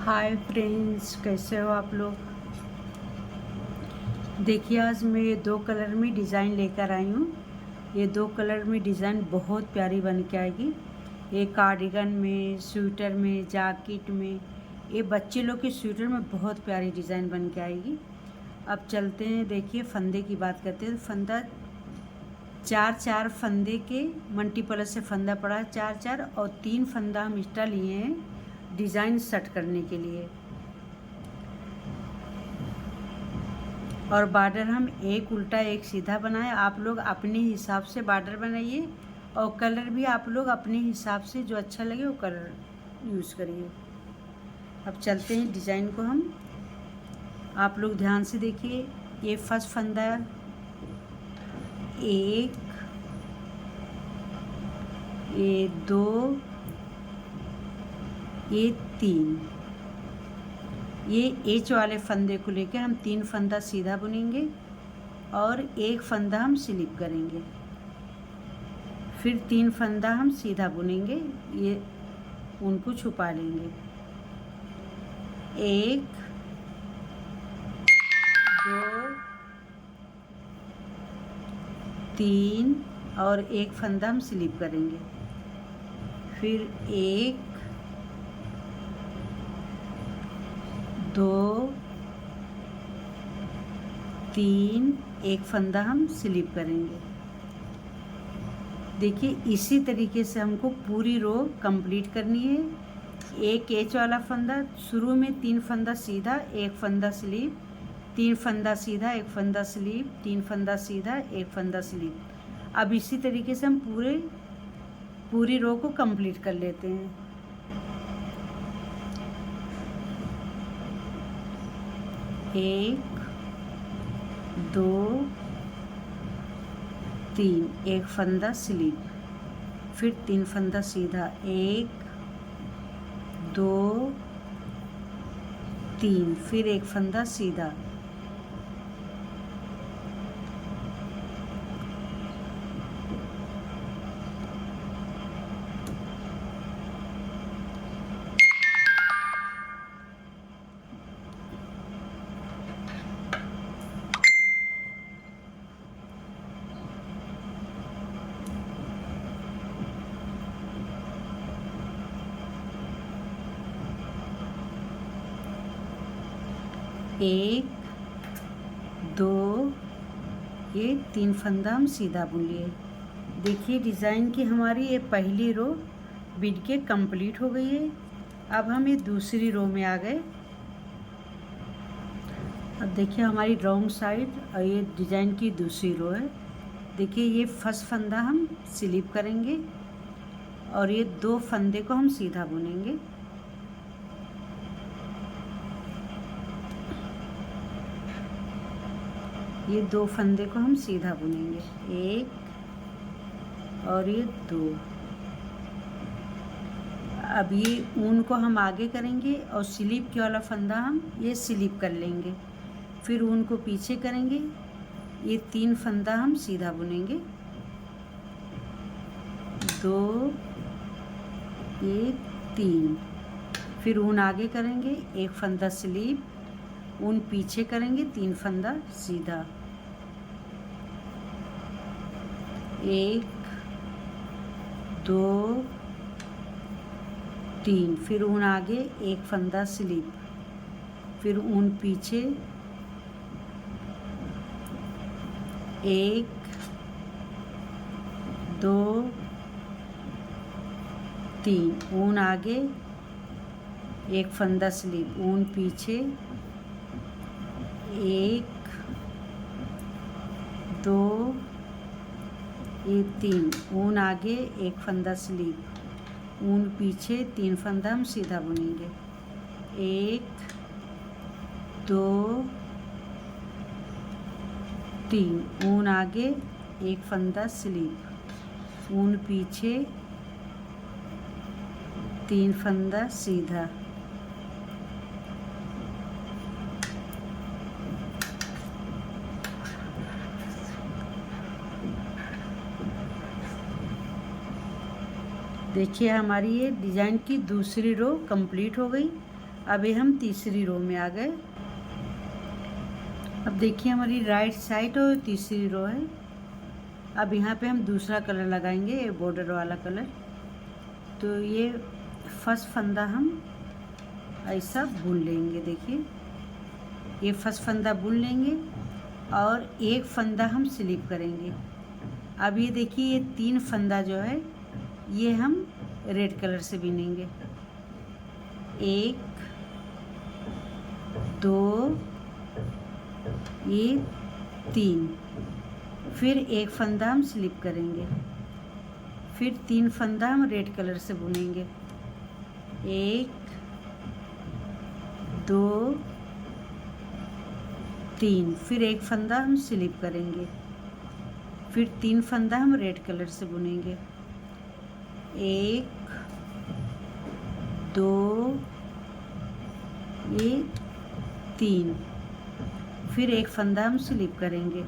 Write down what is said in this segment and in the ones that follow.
Hi friends, कैसे हो आप लोग। देखिए, आज मैं ये दो कलर में डिज़ाइन लेकर आई हूँ। ये दो कलर में डिज़ाइन बहुत प्यारी बन के आएगी। ये कार्डिगन में, स्वेटर में, जैकेट में, ये बच्चे लोग के स्वेटर में बहुत प्यारी डिज़ाइन बन के आएगी। अब चलते हैं, देखिए फंदे की बात करते हैं। फंदा चार फंदे के मल्टीपल से फंदा पड़ा है, चार और 3 फंदा हम एक्स्ट्रा लिए हैं डिज़ाइन सेट करने के लिए। और बॉर्डर हम एक उल्टा एक सीधा बनाए। आप लोग अपने हिसाब से बॉर्डर बनाइए और कलर भी आप लोग अपने हिसाब से जो अच्छा लगे वो कलर यूज़ करिए। अब चलते हैं डिज़ाइन को हम, आप लोग ध्यान से देखिए। ये फर्स्ट फंदा, एक, ये दो, ये 3, ये एच वाले फंदे को लेकर हम 3 फंदा सीधा बुनेंगे और एक फंदा हम स्लिप करेंगे। फिर 3 फंदा हम सीधा बुनेंगे, ये उनको छुपा लेंगे। 1, 2, 3 और एक फंदा हम स्लिप करेंगे। फिर 1, 2, 3, एक फंदा हम स्लिप करेंगे। देखिए, इसी तरीके से हमको पूरी रो कंप्लीट करनी है। एक एच वाला फंदा, शुरू में 3 फंदा सीधा, एक फंदा स्लिप, 3 फंदा सीधा, एक फंदा स्लिप, 3 फंदा सीधा, एक फंदा स्लिप। अब इसी तरीके से हम पूरी रो को कंप्लीट कर लेते हैं। एक, 2, 3, एक फंदा स्लिप, फिर 3 फंदा सीधा, 1, 2, 3, फिर एक फंदा सीधा। एक, 2, ये 3 फंदा हम सीधा बुन लिए। देखिए, डिज़ाइन की हमारी ये पहली रो बिन के कंप्लीट हो गई है। अब हम ये दूसरी रो में आ गए। अब देखिए, हमारी रॉन्ग साइड और ये डिज़ाइन की दूसरी रो है। देखिए, ये फर्स्ट फंदा हम स्लिप करेंगे और ये 2 फंदे को हम सीधा बुनेंगे। ये 2 फंदे को हम सीधा बुनेंगे, 1 और ये 2। अब ये ऊन को हम आगे करेंगे और स्लिप के वाला फंदा हम ये स्लिप कर लेंगे। फिर ऊन को पीछे करेंगे, ये 3 फंदा हम सीधा बुनेंगे, 2, ये 3। फिर ऊन आगे करेंगे, एक फंदा स्लिप, ऊन पीछे करेंगे, 3 फंदा सीधा, 1, 2, 3। फिर ऊन आगे, एक फंदा स्लिप, फिर ऊन पीछे, 1, 2, 3। ऊन आगे, एक फंदा स्लिप, ऊन पीछे, 1, 2, ये 3। ऊन आगे, एक फंदा स्लिप, ऊन पीछे, 3 फंदा हम सीधा बुनेंगे, 1, 2, 3। ऊन आगे, एक फंदा स्लिप, ऊन पीछे, 3 फंदा सीधा। देखिए, हमारी ये डिज़ाइन की दूसरी रो कंप्लीट हो गई। अभी हम तीसरी रो में आ गए। अब देखिए हमारी राइट साइड और तीसरी रो है। अब यहाँ पे हम दूसरा कलर लगाएंगे, ये बॉर्डर वाला कलर। तो ये फर्स्ट फंदा हम ऐसा बुन लेंगे। देखिए ये फर्स्ट फंदा बुन लेंगे और एक फंदा हम स्लिप करेंगे। अब ये देखिए ये 3 फंदा जो है ये हम रेड कलर से बुनेंगे। 1 2 ये 3, फिर एक फंदा हम स्लिप करेंगे, फिर 3 फंदा हम रेड कलर से बुनेंगे। 1 2 3, फिर एक फंदा हम स्लिप करेंगे, फिर 3 फंदा हम रेड कलर से बुनेंगे। 1 2 ये 3, फिर एक फंदा हम स्लिप करेंगे,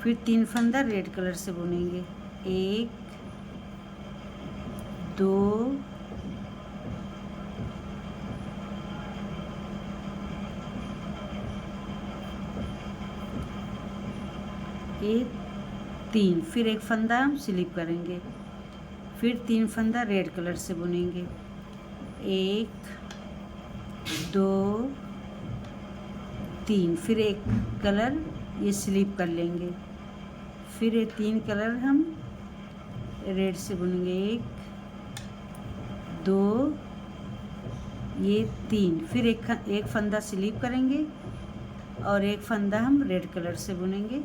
फिर 3 फंदा रेड कलर से बुनेंगे। 1 2 ये 3, फिर एक फंदा हम स्लिप करेंगे, फिर 3 फंदा रेड कलर से बुनेंगे। 1 2 3, फिर एक कलर ये स्लिप कर लेंगे, फिर ये 3 कलर हम रेड से बुनेंगे। 1 2 ये 3, फिर एक फंदा स्लिप करेंगे और एक फंदा हम रेड कलर से बुनेंगे।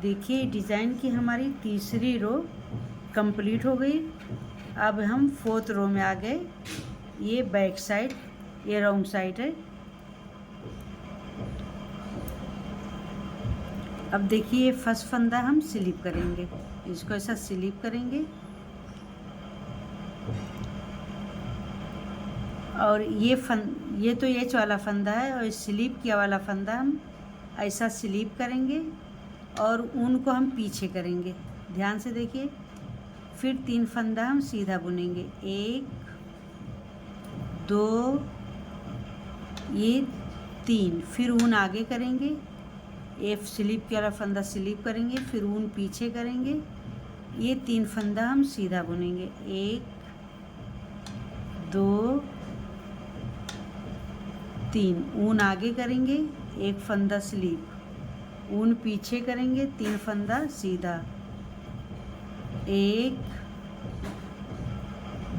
देखिए डिज़ाइन की हमारी तीसरी रो कंप्लीट हो गई। अब हम 4th रो में आ गए। ये बैक साइड, ये रॉन्ग साइड है। अब देखिए फर्स्ट फंदा हम स्लिप करेंगे, इसको ऐसा स्लिप करेंगे और ये तो एच वाला फंदा है और स्लिप किया वाला फंदा हम ऐसा स्लिप करेंगे और ऊन को हम पीछे करेंगे। ध्यान से देखिए, फिर 3 फंदा हम सीधा बुनेंगे। 1 2 ये 3, फिर ऊन आगे करेंगे, एक स्लिप के वाला फंदा स्लिप करेंगे, फिर ऊन पीछे करेंगे, ये 3 फंदा हम सीधा बुनेंगे। 1 2 3, ऊन आगे करेंगे, एक फंदा स्लिप, ऊन पीछे करेंगे, 3 फंदा सीधा। 1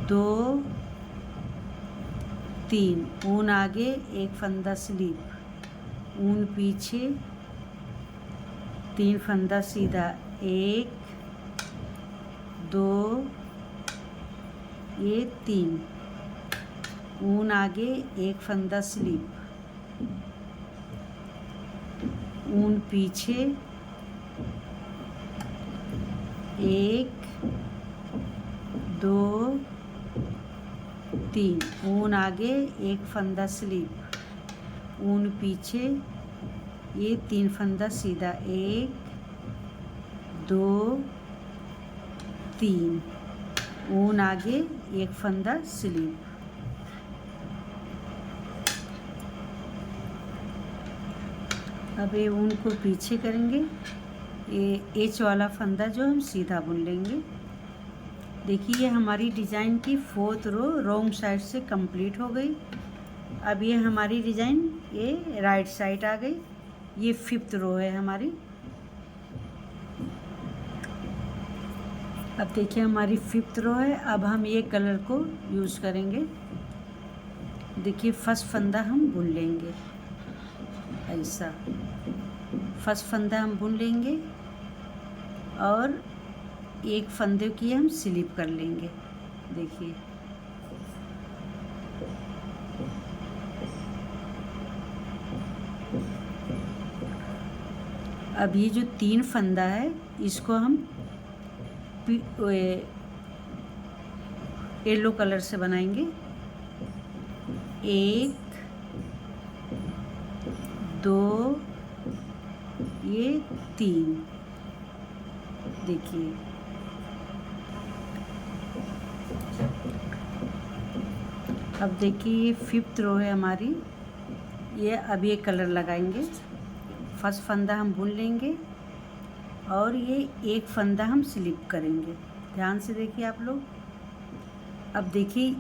2 3, ऊन आगे, एक फंदा स्लिप, ऊन पीछे, 3 फंदा सीधा। 1 2 ये 3, ऊन आगे, एक फंदा स्लिप, ऊन पीछे, 1 2 3, ऊन आगे, एक फंदा स्लिप, ऊन पीछे, ये 3 फंदा सीधा। 1 2 3, ऊन आगे, एक फंदा स्लिप। अब ये ऊन को पीछे करेंगे, ये एच वाला फंदा जो हम सीधा बुन लेंगे। देखिए ये हमारी डिज़ाइन की 4th रो रॉन्ग साइड से कंप्लीट हो गई। अब ये हमारी डिज़ाइन ये राइट साइड आ गई। ये 5th रो है हमारी। अब देखिए हमारी 5th रो है। अब हम ये कलर को यूज़ करेंगे। देखिए फर्स्ट फंदा हम बुन लेंगे, ऐसा फर्स्ट फंदा हम बुन लेंगे और एक फंदे की हम स्लिप कर लेंगे। देखिए अब ये जो 3 फंदा है इसको हम येलो कलर से बनाएंगे। 1 2 ये 3, देखिए अब देखिए ये 5th रो है हमारी। ये अब ये कलर लगाएंगे। फर्स्ट फंदा हम बुन लेंगे और ये एक फंदा हम स्लिप करेंगे। ध्यान से देखिए आप लोग। अब देखिए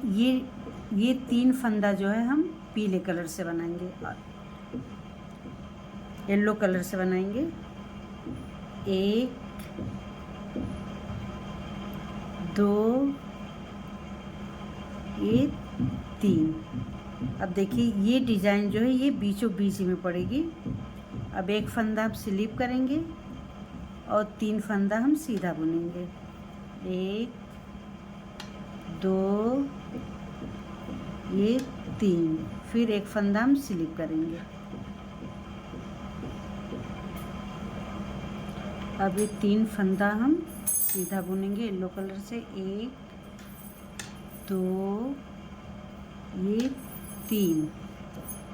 ये 3 फंदा जो है हम पीले कलर से बनाएंगे, येलो कलर से बनाएंगे। 1 2 ये 3। अब देखिए ये डिज़ाइन जो है ये बीचों बीच में पड़ेगी। अब एक फंदा हम स्लिप करेंगे और 3 फंदा हम सीधा बुनेंगे। 1 2 ये 3, फिर एक फंदा हम स्लिप करेंगे। अब ये 3 फंदा हम सीधा बुनेंगे येलो कलर से। 1 2 ये 3,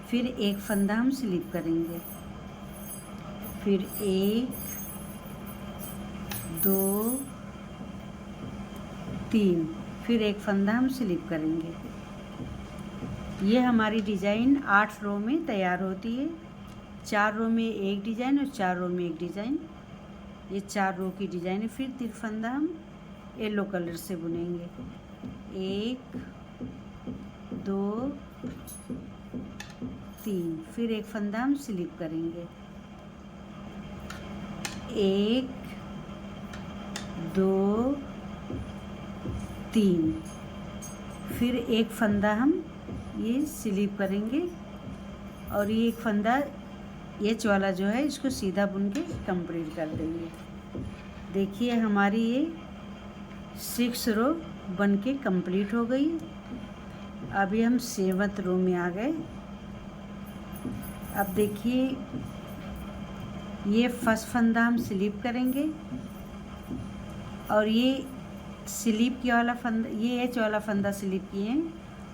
फिर एक फंदा हम स्लिप करेंगे। फिर 1 2 3, फिर एक फंदा हम स्लिप करेंगे। ये हमारी डिज़ाइन 8 रो में तैयार होती है। 4 रो में एक डिज़ाइन और 4 रो में एक डिज़ाइन। ये 4 रो की डिज़ाइन है। फिर 3 फंदा हम येलो कलर से बुनेंगे। 1 2 3, फिर एक फंदा हम स्लिप करेंगे। 1 2 3, फिर एक फंदा हम ये स्लिप करेंगे और ये एक फंदा ये वाला जो है इसको सीधा बुन के कंप्लीट कर देंगे। देखिए हमारी ये 6 रो बन के कंप्लीट हो गई। अभी हम 7th रो में आ गए। अब देखिए ये फर्स्ट फंदा हम स्लिप करेंगे और ये स्लिप की वाला फंदा, ये एच वाला फंदा स्लिप किए हैं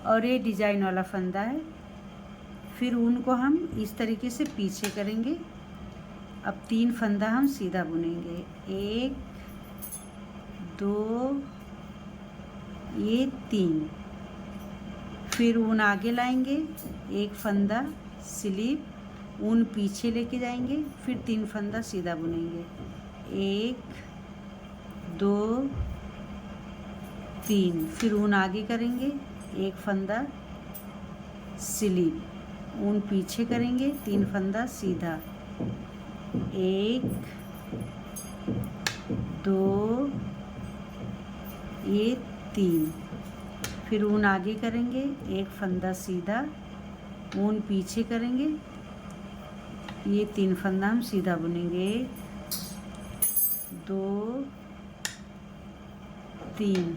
और ये डिज़ाइन वाला फंदा है। फिर उनको हम इस तरीके से पीछे करेंगे। अब 3 फंदा हम सीधा बुनेंगे। 1 2 ये 3, फिर ऊन आगे लाएंगे, एक फंदा स्लिप, ऊन पीछे लेके जाएंगे, फिर 3 फंदा सीधा बुनेंगे। 1 2 3, फिर ऊन आगे करेंगे, एक फंदा स्लिप, ऊन पीछे करेंगे, 3 फंदा सीधा। 1 2 ये 3, फिर ऊन आगे करेंगे, एक फंदा सीधा, ऊन पीछे करेंगे, ये 3 फंदा हम सीधा बुनेंगे। 2 3,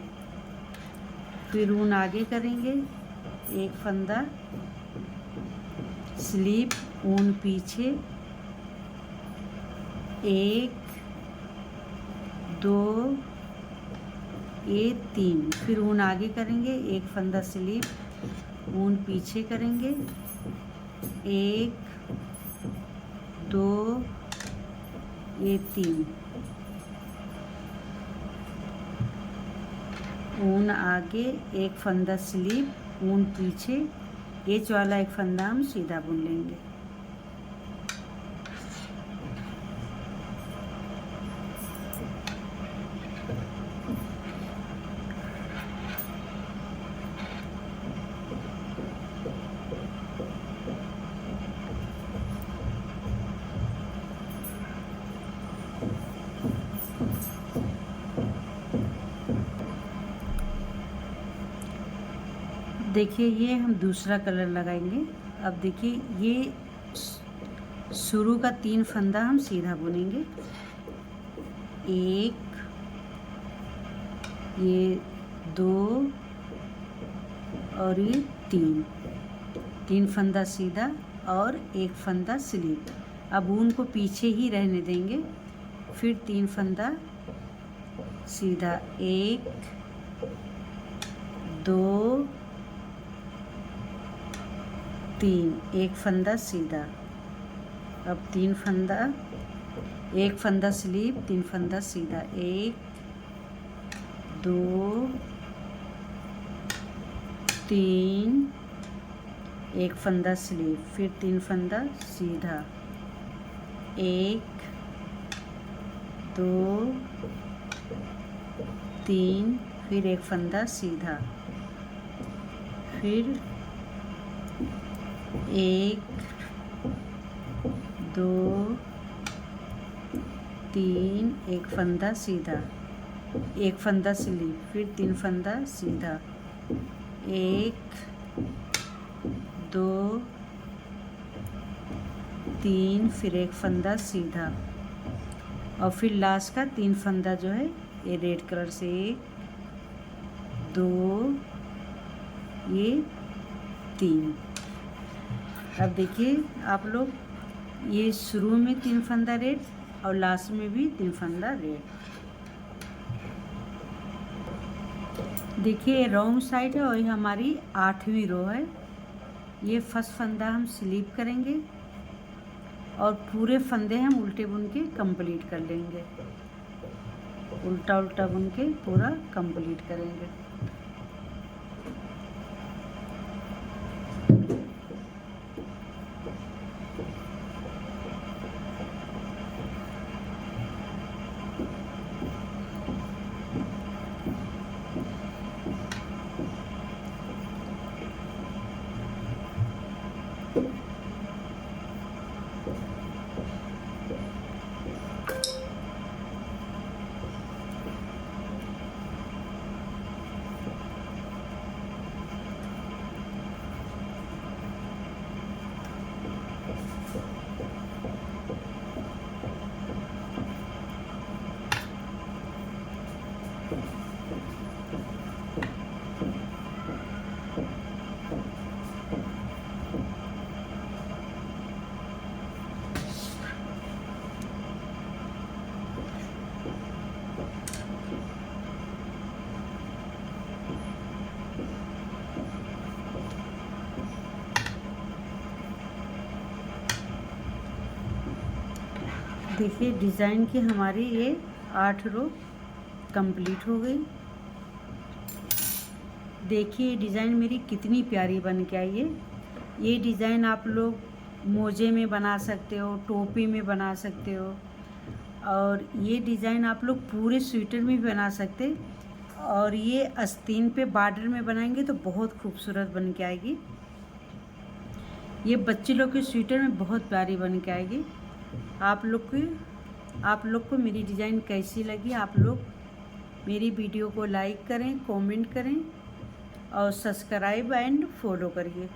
फिर ऊन आगे करेंगे, एक फंदा स्लिप, ऊन पीछे, 1 2 ये 3, फिर ऊन आगे करेंगे, एक फंदा स्लिप, ऊन पीछे करेंगे, 1 2 ये 3, ऊन आगे, एक फंदा स्लिप, ऊन पीछे, एच वाला एक फंदा हम सीधा बुन लेंगे। देखिए ये हम दूसरा कलर लगाएंगे। अब देखिए ये शुरू का 3 फंदा हम सीधा बुनेंगे। 1 ये 2 और ये 3 फंदा सीधा और एक फंदा स्लिप। अब ऊन को पीछे ही रहने देंगे, फिर 3 फंदा सीधा, 1 2 3, एक फंदा सीधा। अब 3 फंदा, एक फंदा स्लिप, 3 फंदा सीधा, 1 2 3 एक फंदा स्लीप, फिर 3 फंदा सीधा, 1 2 3, फिर एक फंदा सीधा, फिर 1 2 3 एक फंदा सीधा, एक फंदा स्लीप, फिर 3 फंदा सीधा, 1 2 3, फिर एक फंदा सीधा, और फिर लास्ट का 3 फंदा जो है ये रेड कलर से, 1 2 ये 3। अब देखिए आप लोग, ये शुरू में 3 फंदा रेड और लास्ट में भी 3 फंदा रेड। देखिए रॉन्ग साइड है और ये हमारी 8वीं रो है। ये फर्स्ट फंदा हम स्लीप करेंगे और पूरे फंदे हम उल्टे बुन के कंप्लीट कर लेंगे, उल्टा उल्टा बुन के पूरा कंप्लीट करेंगे। देखिए डिज़ाइन की हमारी ये 8 रो कंप्लीट हो गई। देखिए डिज़ाइन मेरी कितनी प्यारी बन के आई है। ये डिज़ाइन आप लोग मोजे में बना सकते हो, टोपी में बना सकते हो, और ये डिज़ाइन आप लोग पूरे स्वेटर में भी बना सकते, और ये आस्तीन पे बॉर्डर में बनाएंगे तो बहुत खूबसूरत बन के आएगी। ये बच्चे लोग के स्वेटर में बहुत प्यारी बन के आएगी। आप लोग को मेरी डिज़ाइन कैसी लगी, आप लोग मेरी वीडियो को लाइक करें, कमेंट करें और सब्सक्राइब एंड फॉलो करिए।